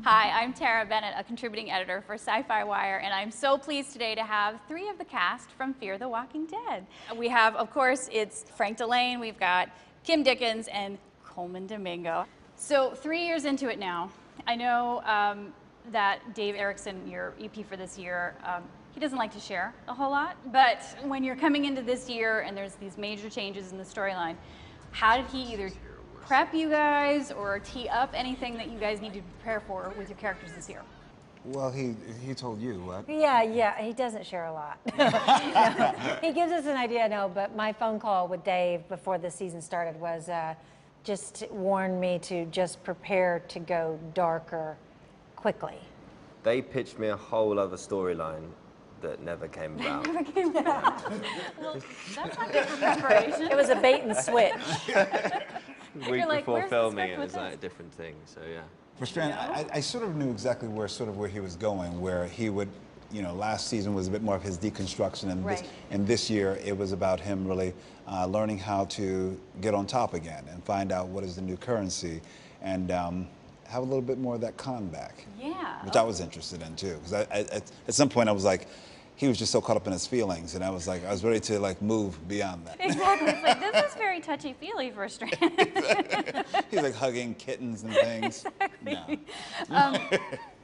Hi, I'm Tara Bennett, a contributing editor for SyFyWire, and I'm so pleased today to have three of the cast from Fear the Walking Dead. We have, of course, it's Frank Delane, we've got Kim Dickens, and Coleman Domingo. So 3 years into it now, I know that Dave Erickson, your EP for this year, he doesn't like to share a whole lot, but when you're coming into this year and there's these major changes in the storyline, how did he either prep you guys or tee up anything that you guys need to prepare for with your characters this year? Well, he told you what? Yeah, he doesn't share a lot. He gives us an idea, no, but my phone call with Dave before the season started was just warned me to just prepare to go darker quickly. They pitched me a whole other storyline that never came about. Never came about. Well, that's not good for preparation. It was a bait and switch. The week like, before "Where's the filming, script it with was like a this?" different thing, so yeah. For Strand, I sort of knew exactly where he was going, where he would, last season was a bit more of his deconstruction, and Right. this year it was about him really learning how to get on top again and find out what is the new currency, and have a little bit more of that con back. Yeah. Which I was interested in too, because at some point I was like, he was just so caught up in his feelings, and I was ready to move beyond that. Exactly. It's like, this is very touchy-feely for Strand. He's like hugging kittens and things. Exactly. No.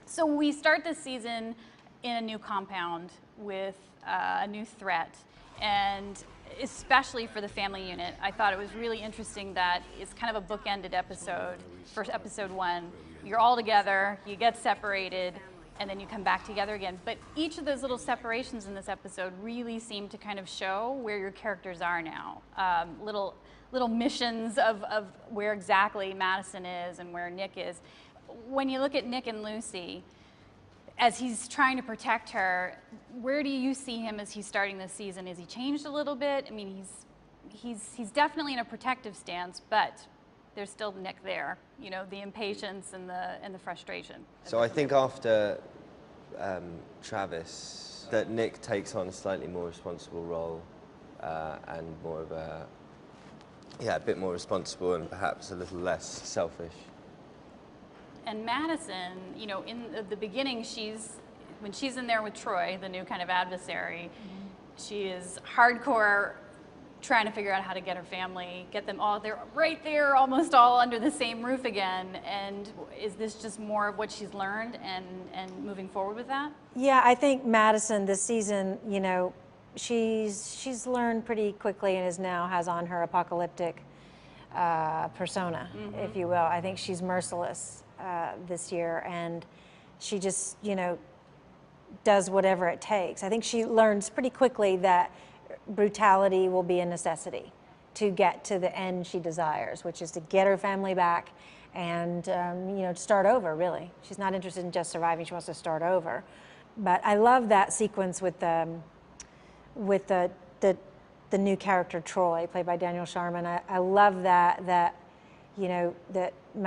So we start this season in a new compound with a new threat, and especially for the family unit, I thought it was really interesting that it's kind of a bookended episode. For episode 1, you're all together, you get separated, and then you come back together again. But each of those little separations in this episode really seem to kind of show where your characters are now. Little missions of where exactly Madison is and where Nick is. When you look at Nick and Lucy, as he's trying to protect her, where do you see him as he's starting this season? Has he changed a little bit? I mean, he's definitely in a protective stance, but there's still Nick there, the impatience and the frustration. So I think after Travis, that Nick takes on a slightly more responsible role and more of a bit more responsible and perhaps a little less selfish. And Madison, in the beginning, when she's in there with Troy, the new kind of adversary, she is hardcore trying to figure out how to get her family, get them all, they're right there, almost all under the same roof again. And is this just more of what she's learned and moving forward with that? Yeah, I think Madison this season, she's learned pretty quickly and has on her apocalyptic persona, if you will. I think she's merciless this year, and she just, does whatever it takes. I think she learns pretty quickly that brutality will be a necessity to get to the end she desires, which is to get her family back and start over, really. She's not interested in just surviving, she wants to start over. But I love that sequence with the new character Troy, played by Daniel Sharman. I love that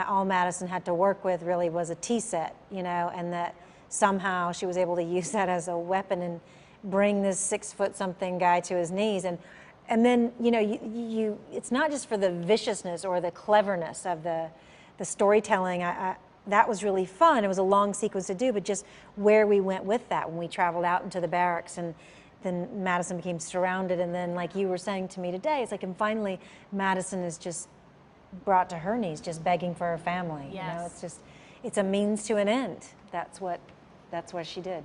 all Madison had to work with really was a tea set, and that somehow she was able to use that as a weapon and bring this 6-foot-something guy to his knees. And then, it's not just for the viciousness or the cleverness of the storytelling. That was really fun. It was a long sequence to do, but just where we went with that when we traveled out into the barracks, and then Madison became surrounded, and then, like you were saying to me today, it's like, and finally Madison is just brought to her knees, just begging for her family. Yes. It's a means to an end. That's what she did.